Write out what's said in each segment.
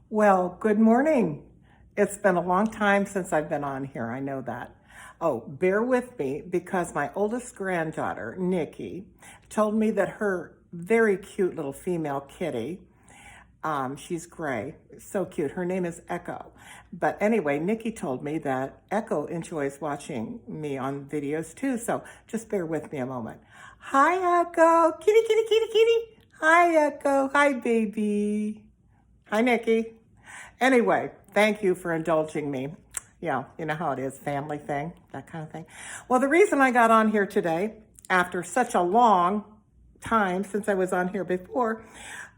Well, good morning. It's been a long time since I've been on here. I know that. Oh, bear with me because my oldest granddaughter, Nikki, told me that her very cute little female kitty, she's gray, so cute. Her name is Echo. But anyway, Nikki told me that Echo enjoys watching me on videos too. So just bear with me a moment. Hi, Echo. Kitty, kitty, kitty, kitty. Hi, Echo. Hi, baby. Hi, Nikki. Anyway, thank you for indulging me. Yeah, you know how it is, family thing, that kind of thing. Well, the reason I got on here today, after such a long time since I was on here before,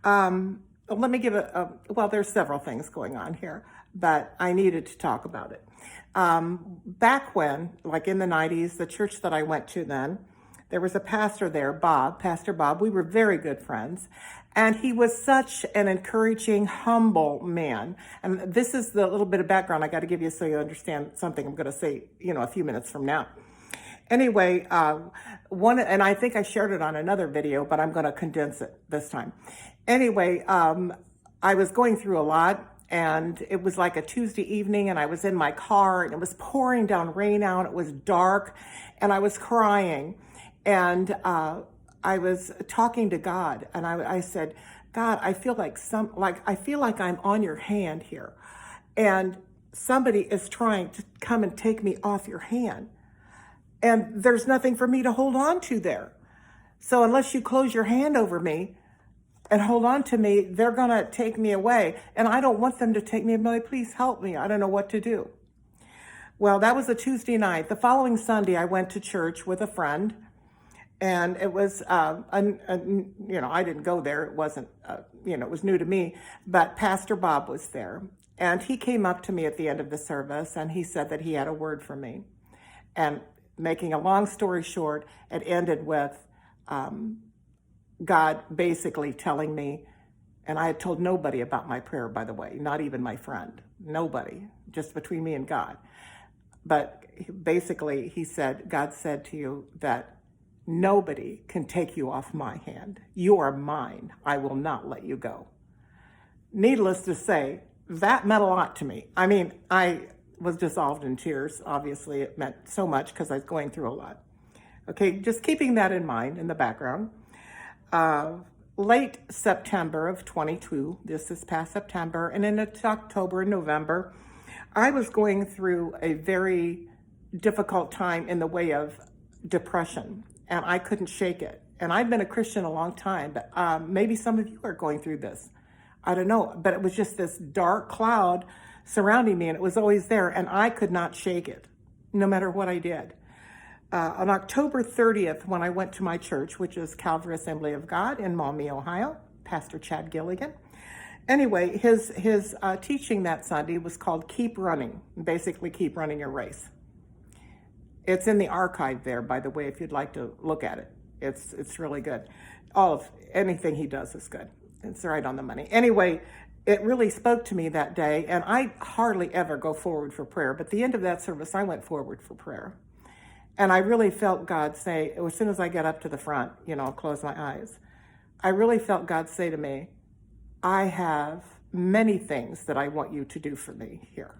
let me give well, there's several things going on here, but I needed to talk about it. Back when, like in the 90s, the church that I went to then, there was a pastor there, Pastor Bob. We were very good friends. And he was such an encouraging, humble man. And this is the little bit of background I got to give you so you understand something I'm going to say, a few minutes from now. Anyway, and I think I shared it on another video, but I'm going to condense it this time. Anyway, I was going through a lot, and it was like a Tuesday evening, and I was in my car, and it was pouring down rain out. It was dark, and I was crying. And I was talking to God, and I said, God, I feel like I'm on your hand here, and somebody is trying to come and take me off your hand, and there's nothing for me to hold on to there. So unless you close your hand over me and hold on to me, they're gonna take me away, and I don't want them to take me away. Please help me. I don't know what to do. Well, that was a Tuesday night. The following Sunday, I went to church with a friend. And it was, I didn't go there. It wasn't, it was new to me. But Pastor Bob was there. And he came up to me at the end of the service, and he said that he had a word for me. And making a long story short, it ended with God basically telling me, and I had told nobody about my prayer, by the way, not even my friend, nobody, just between me and God. But basically, he said, God said to you that nobody can take you off my hand. You are mine. I will not let you go. Needless to say, that meant a lot to me. I mean, I was dissolved in tears. Obviously, it meant so much because I was going through a lot. Okay, just keeping that in mind in the background. Late September of 22, this is past September, and in October and November, I was going through a very difficult time in the way of depression. And I couldn't shake it. And I've been a Christian a long time, but maybe some of you are going through this. I don't know, but it was just this dark cloud surrounding me, and it was always there, and I could not shake it, no matter what I did. On October 30th, when I went to my church, which is Calvary Assembly of God in Maumee, Ohio, Pastor Chad Gilligan. Anyway, his teaching that Sunday was called Keep Running, basically keep running your race. It's in the archive there, by the way, if you'd like to look at it. It's really good. Anything he does is good. It's right on the money. Anyway, it really spoke to me that day, and I hardly ever go forward for prayer, but at the end of that service, I went forward for prayer. And I really felt God say, as soon as I get up to the front, close my eyes, I really felt God say to me, I have many things that I want you to do for me here.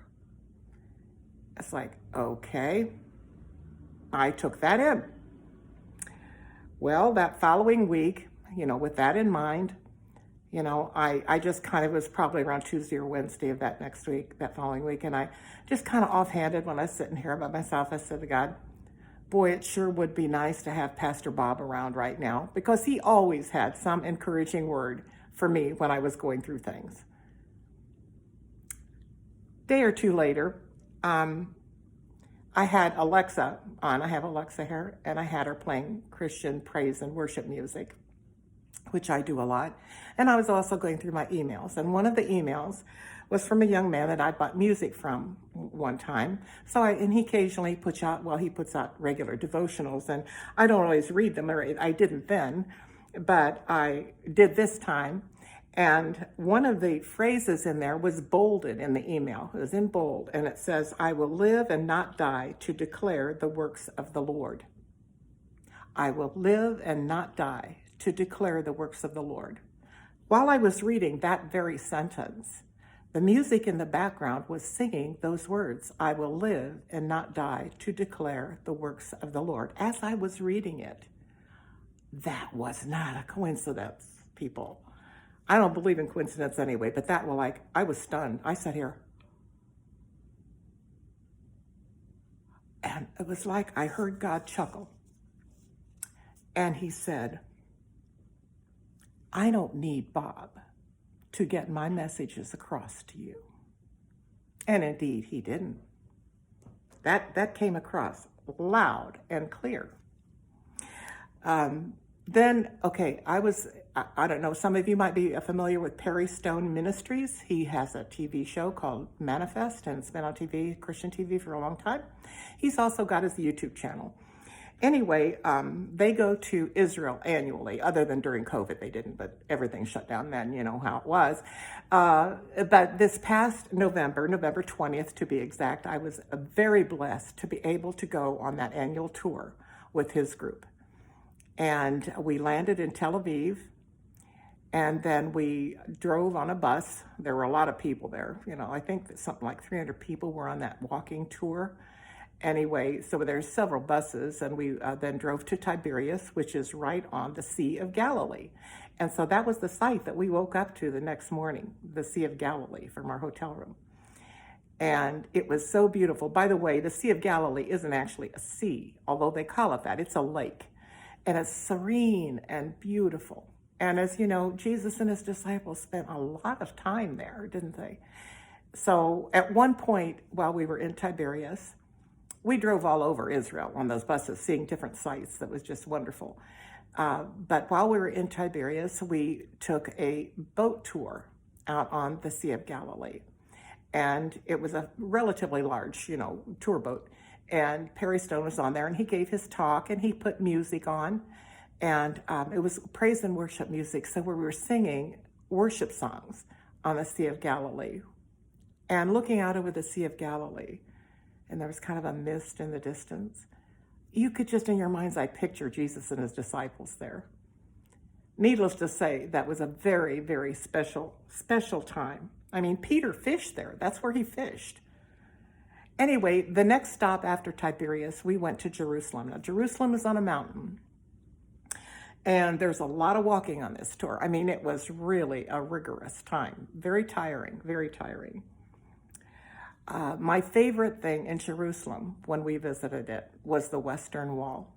It's like, okay. I took that in. Well, that following week, with that in mind, I just kind of was probably around Tuesday or Wednesday of that next week, that following week, and I just kind of offhanded when I was sitting here by myself, I said to God, boy, it sure would be nice to have Pastor Bob around right now, because he always had some encouraging word for me when I was going through things. A day or two later, I had Alexa on. I have Alexa here, and I had her playing Christian praise and worship music, which I do a lot. And I was also going through my emails. And one of the emails was from a young man that I bought music from one time. And he occasionally puts out regular devotionals, and I don't always read them, or I didn't then, but I did this time. And one of the phrases in there was bolded in the email. It was in bold, and it says, I will live and not die to declare the works of the Lord. I will live and not die to declare the works of the Lord. While I was reading that very sentence, The music in the background was singing those words, "I will live and not die to declare the works of the Lord." As I was reading it, that was not a coincidence, people. I don't believe in coincidence anyway, but that was like, I was stunned. I sat here, and it was like I heard God chuckle. And he said, "I don't need Bob to get my messages across to you." And indeed, he didn't. That came across loud and clear. Then, okay, I don't know, some of you might be familiar with Perry Stone Ministries. He has a TV show called Manifest, and it's been on TV, Christian TV, for a long time. He's also got his YouTube channel. Anyway, they go to Israel annually, other than during COVID, they didn't, but everything shut down then, you know how it was. But this past November 20th to be exact, I was very blessed to be able to go on that annual tour with his group. And we landed in Tel Aviv, and then we drove on a bus. There were a lot of people there. You know, I think that something like 300 people were on that walking tour. Anyway, so there's several buses, and we then drove to Tiberias, which is right on the Sea of Galilee. And so that was the site that we woke up to the next morning, the Sea of Galilee, from our hotel room. And it was so beautiful. By the way, the Sea of Galilee isn't actually a sea, although they call it that. It's a lake. And it's serene and beautiful. And as you know, Jesus and his disciples spent a lot of time there, didn't they? So at one point, while we were in Tiberias, we drove all over Israel on those buses, seeing different sites. That was just wonderful. But while we were in Tiberias, we took a boat tour out on the Sea of Galilee. And it was a relatively large, tour boat. And Perry Stone was on there, and he gave his talk, and he put music on. And it was praise and worship music. So we were singing worship songs on the Sea of Galilee and looking out over the Sea of Galilee. And there was kind of a mist in the distance. You could just, in your mind's eye, picture Jesus and his disciples there. Needless to say, that was a very, very special time. I mean, Peter fished there. That's where he fished. Anyway, the next stop after Tiberias, we went to Jerusalem. Now, Jerusalem is on a mountain. And there's a lot of walking on this tour. I mean, it was really a rigorous time. Very tiring, very tiring. My favorite thing in Jerusalem when we visited it was the Western Wall.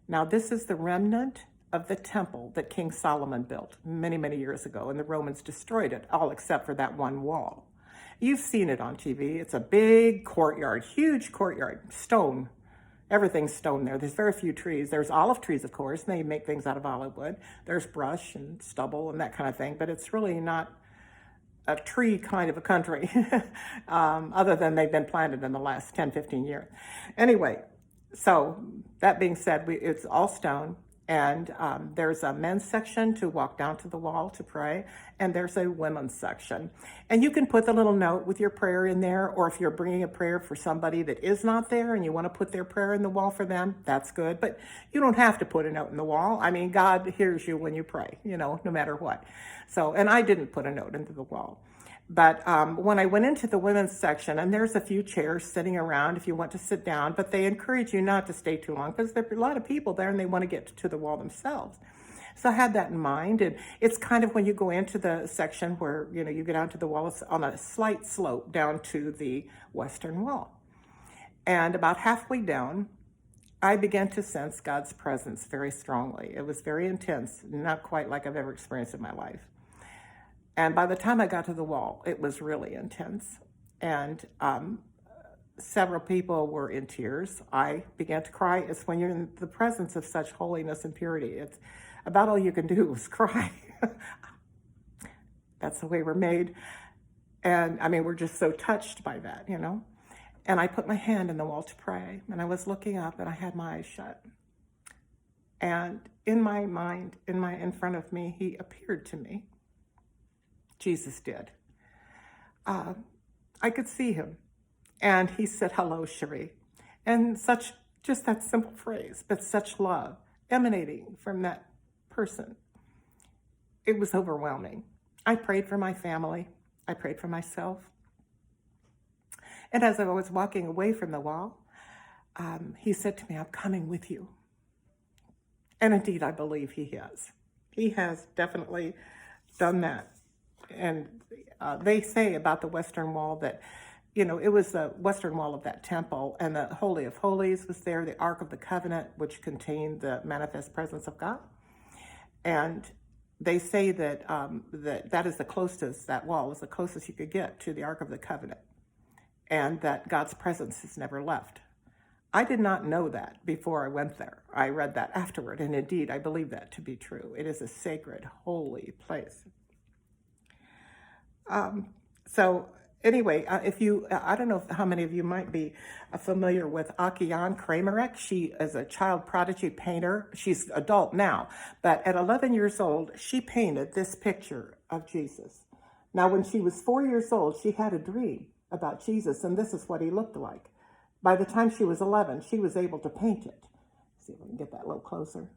Now, this is the remnant of the temple that King Solomon built many, many years ago, and the Romans destroyed it, all except for that one wall. You've seen it on TV. It's a big courtyard, huge courtyard, stone. Everything's stone there. There's very few trees. There's olive trees, of course, and they make things out of olive wood. There's brush and stubble and that kind of thing, but it's really not a tree kind of a country, other than they've been planted in the last 10, 15 years. Anyway, so that being said, it's all stone. And there's a men's section to walk down to the wall to pray, and there's a women's section. And you can put the little note with your prayer in there, or if you're bringing a prayer for somebody that is not there and you want to put their prayer in the wall for them, that's good. But you don't have to put a note in the wall. I mean, God hears you when you pray, no matter what. So, and I didn't put a note into the wall. But when I went into the women's section, and there's a few chairs sitting around if you want to sit down, but they encourage you not to stay too long because there are a lot of people there and they want to get to the wall themselves. So I had that in mind. And it's kind of when you go into the section where, you get onto the wall, it's on a slight slope down to the Western Wall. And about halfway down, I began to sense God's presence very strongly. It was very intense, not quite like I've ever experienced in my life. And by the time I got to the wall, it was really intense. And several people were in tears. I began to cry. It's when you're in the presence of such holiness and purity. It's about all you can do is cry. That's the way we're made. And I mean, we're just so touched by that, And I put my hand in the wall to pray. And I was looking up and I had my eyes shut. And in my mind, in front of me, he appeared to me. Jesus did. I could see him. And he said, "Hello, Cherie." And just that simple phrase, but such love emanating from that person. It was overwhelming. I prayed for my family. I prayed for myself. And as I was walking away from the wall, he said to me, I'm coming with you. And indeed, I believe he has. He has definitely done that. And they say about the Western Wall that, it was the Western Wall of that temple, and the Holy of Holies was there, the Ark of the Covenant, which contained the manifest presence of God. And they say that that is the closest, that wall is the closest you could get to the Ark of the Covenant, and that God's presence has never left. I did not know that before I went there. I read that afterward, and indeed, I believe that to be true. It is a sacred, holy place. So anyway, I don't know how many of you might be familiar with Akiane Kramerek. She is a child prodigy painter. She's adult now, but at 11 years old, she painted this picture of Jesus. Now, when she was 4 years old, she had a dream about Jesus, and this is what he looked like. By the time she was 11, she was able to paint it. Let's see if we can get that a little closer.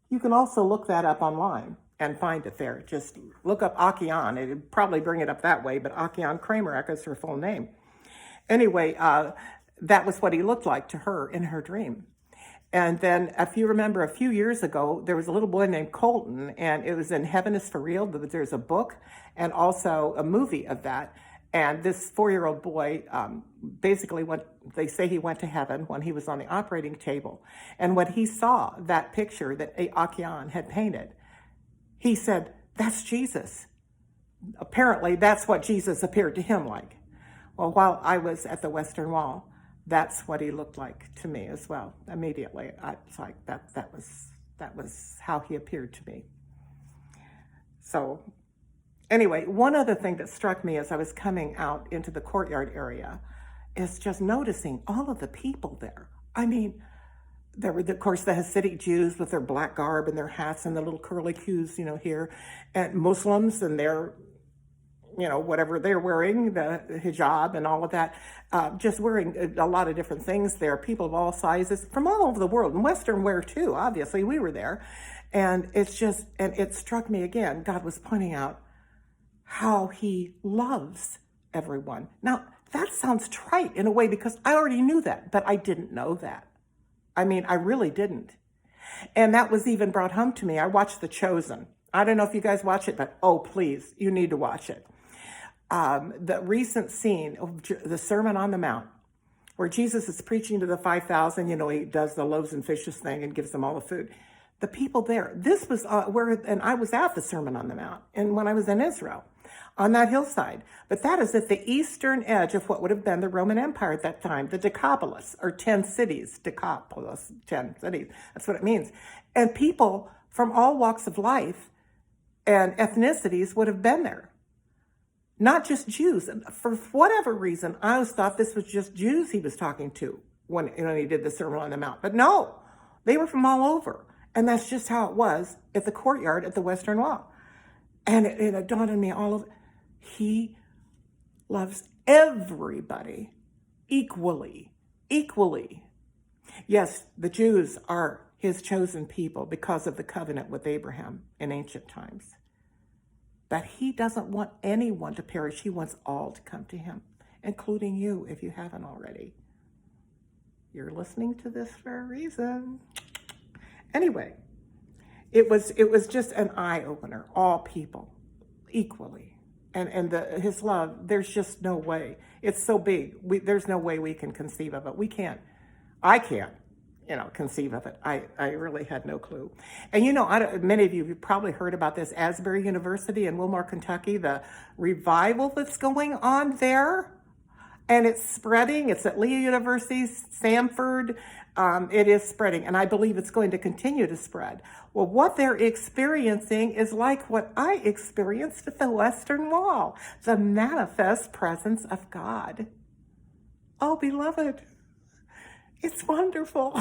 You can also look that up online and find it there. Just look up Akiane. It'd probably bring it up that way, but Akiane Kramerek is her full name. Anyway, that was what he looked like to her in her dream. And then, if you remember, a few years ago, there was a little boy named Colton, and it was in Heaven is for Real. There's a book and also a movie of that. And this 4-year-old boy basically they say he went to heaven when he was on the operating table. And when he saw that picture that Akiane had painted, he said, that's Jesus. Apparently, that's what Jesus appeared to him like. Well, while I was at the Western Wall, that's what he looked like to me as well. Immediately, I was like, that was how he appeared to me. So anyway, one other thing that struck me as I was coming out into the courtyard area is just noticing all of the people there. I mean, there were, of course, the Hasidic Jews with their black garb and their hats and the little curly cues, here, and Muslims and their, whatever they're wearing, the hijab and all of that, just wearing a lot of different things there. People of all sizes from all over the world, and Western wear too, obviously, we were there. And it struck me again, God was pointing out how he loves everyone. Now, that sounds trite in a way because I already knew that, but I didn't know that. I mean, I really didn't. And that was even brought home to me. I watched The Chosen. I don't know if you guys watch it, but oh, please, you need to watch it. The recent scene of the Sermon on the Mount, where Jesus is preaching to the 5,000, he does the loaves and fishes thing and gives them all the food. The people there, this was and I was at the Sermon on the Mount, and when I was in Israel, on that hillside. But that is at the eastern edge of what would have been the Roman Empire at that time, the Decapolis, or 10 cities, Decapolis, 10 cities. That's what it means. And people from all walks of life and ethnicities would have been there. Not just Jews. For whatever reason, I always thought this was just Jews he was talking to when he did the Sermon on the Mount. But no, they were from all over. And that's just how it was at the courtyard at the Western Wall. And it dawned on me he loves everybody equally. Yes, the Jews are his chosen people because of the covenant with Abraham in ancient times. But he doesn't want anyone to perish. He wants all to come to him, including you if you haven't already. You're listening to this for a reason. Anyway, it was just an eye-opener. All people equally. And his love, there's just no way. It's so big. There's no way we can conceive of it. We can't. I can't, conceive of it. I really had no clue. And many of you have probably heard about this Asbury University in Wilmore, Kentucky, the revival that's going on there. And it's spreading. It's at Lee University, Samford. It is spreading, and I believe it's going to continue to spread. Well, what they're experiencing is like what I experienced at the Western Wall, the manifest presence of God. Oh, beloved, it's wonderful.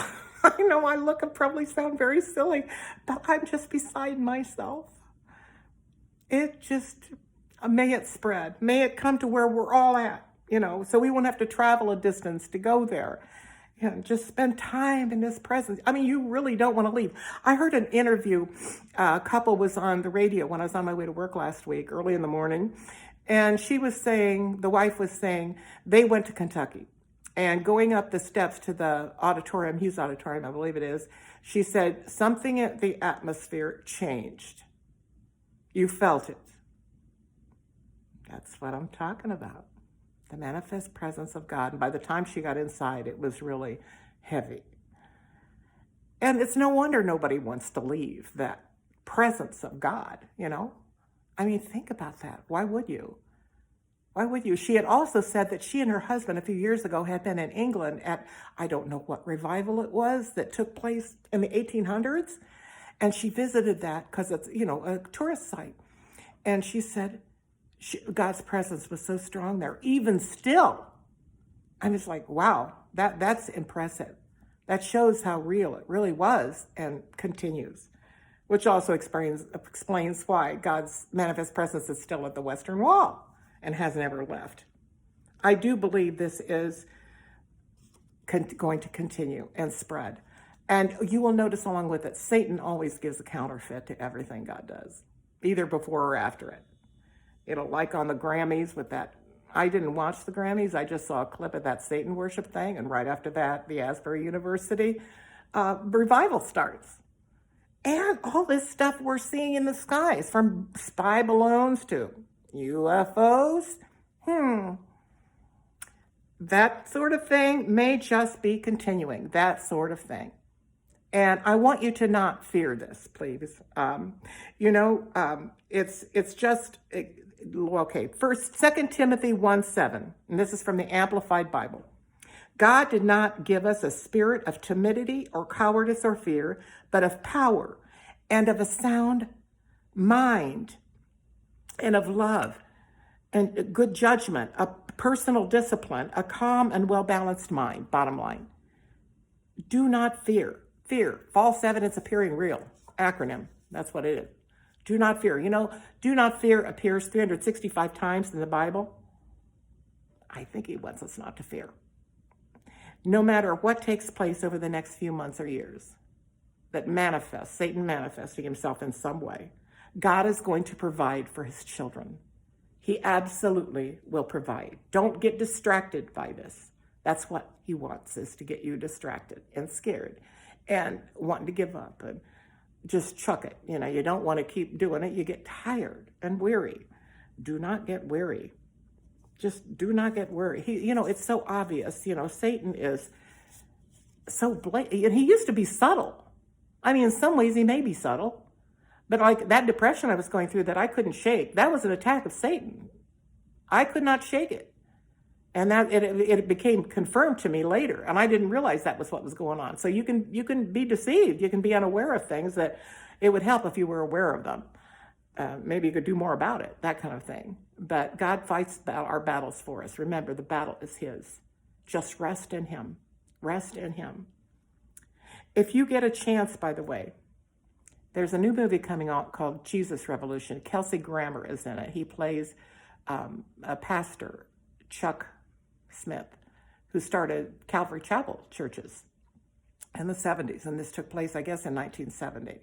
I know I probably sound very silly, but I'm just beside myself. May it spread. May it come to where we're all at, so we won't have to travel a distance to go there. just spend time in his presence. I mean, you really don't want to leave. I heard an interview. A couple was on the radio when I was on my way to work last week, early in the morning. And she was saying, the wife was saying, they went to Kentucky. And going up the steps to the auditorium, Hughes Auditorium, I believe it is, she said, something at the atmosphere changed. You felt it. That's what I'm talking about. The manifest presence of God. And by the time she got inside, it was really heavy. And it's no wonder nobody wants to leave that presence of God, you know? I mean, think about that. Why would you? Why would you? She had also said that she and her husband a few years ago had been in England at, I don't know what revival it was that took place in the 1800s. And she visited that because it's, you know, a tourist site. And she said God's presence was so strong there, even still. I'm just like, wow, that's impressive. That shows how real it really was and continues, which also explains why God's manifest presence is still at the Western Wall and has never left. I do believe this is going to continue and spread. And you will notice along with it, Satan always gives a counterfeit to everything God does, either before or after it. It'll, like on the Grammys with that, I didn't watch the Grammys, I just saw a clip of that Satan worship thing, and right after that, the Asbury University revival starts. And all this stuff we're seeing in the skies, from spy balloons to UFOs, that sort of thing may just be continuing, that sort of thing. And I want you to not fear this, please. It's just, okay, first, 2 Timothy 1:7, and this is from the Amplified Bible. God did not give us a spirit of timidity or cowardice or fear, but of power and of a sound mind and of love and good judgment, a personal discipline, a calm and well-balanced mind, bottom line. Do not fear. Fear, false evidence appearing real, acronym, that's what it is. Do not fear. You know, do not fear appears 365 times in the Bible. I think he wants us not to fear. No matter what takes place over the next few months or years that manifests, Satan manifesting himself in some way, God is going to provide for his children. He absolutely will provide. Don't get distracted by this. That's what he wants, is to get you distracted and scared and wanting to give up and just chuck it. You know, you don't want to keep doing it. You get tired and weary. Do not get weary. Just do not get worried. It's so obvious. Satan is so blatant. And he used to be subtle. I mean, in some ways he may be subtle. But like that depression I was going through that I couldn't shake, that was an attack of Satan. I could not shake it. And that it became confirmed to me later. And I didn't realize that was what was going on. So you can be deceived. You can be unaware of things that it would help if you were aware of them. Maybe you could do more about it, that kind of thing. But God fights our battles for us. Remember, the battle is his. Just rest in him. Rest in him. If you get a chance, by the way, there's a new movie coming out called Jesus Revolution. Kelsey Grammer is in it. He plays a pastor, Chuck Smith, who started Calvary Chapel churches in the 70s. And this took place, I guess, in 1970.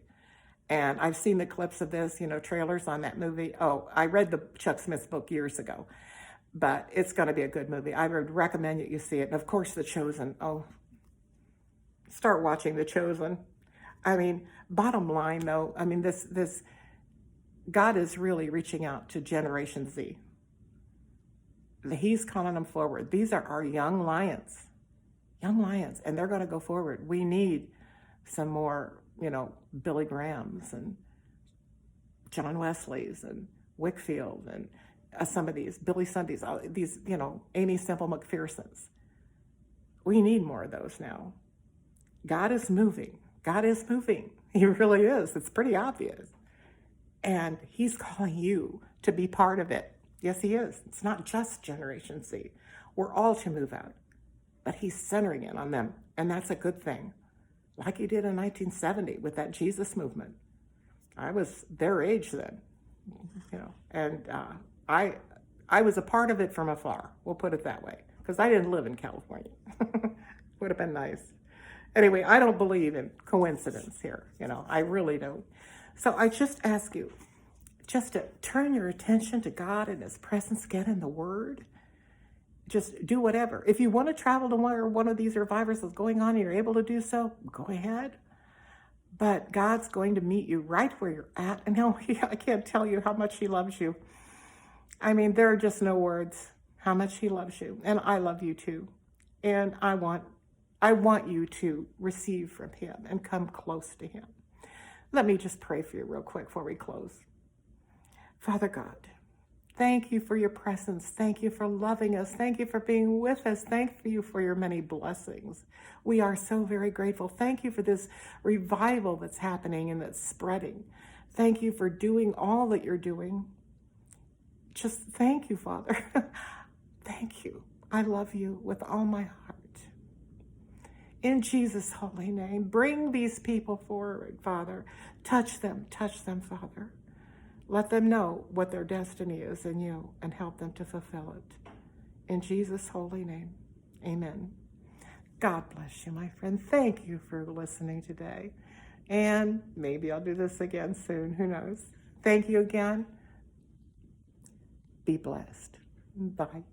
And I've seen the clips of this, trailers on that movie. Oh, I read the Chuck Smith book years ago, but it's going to be a good movie. I would recommend that you see it. And of course, The Chosen. Oh, start watching The Chosen. I mean, bottom line though, I mean, this God is really reaching out to Generation Z. He's calling them forward. These are our young lions, and they're going to go forward. We need some more, Billy Grahams and John Wesleys and Whitfield and some of these, Billy Sundays, these, Amy Semple McPherson's. We need more of those now. God is moving. God is moving. He really is. It's pretty obvious. And he's calling you to be part of it. Yes, he is. It's not just Generation Z. We're all to move out. But he's centering in on them. And that's a good thing. Like he did in 1970 with that Jesus movement. I was their age then. And I was a part of it from afar. We'll put it that way. Because I didn't live in California. Would have been nice. Anyway, I don't believe in coincidence here. I really don't. So I just ask you just to turn your attention to God and his presence, get in the word. Just do whatever. If you want to travel to where one of these revivals is going on and you're able to do so, go ahead. But God's going to meet you right where you're at. And I can't tell you how much he loves you. I mean, there are just no words how much he loves you. And I love you too. And I want you to receive from him and come close to him. Let me just pray for you real quick before we close. Father God, thank you for your presence. Thank you for loving us. Thank you for being with us. Thank you for your many blessings. We are so very grateful. Thank you for this revival that's happening and that's spreading. Thank you for doing all that you're doing. Just thank you, Father. Thank you. I love you with all my heart. In Jesus' holy name, bring these people forward, Father. Touch them, Father. Let them know what their destiny is in you and help them to fulfill it. In Jesus' holy name, amen. God bless you, my friend. Thank you for listening today. And maybe I'll do this again soon. Who knows? Thank you again. Be blessed. Bye.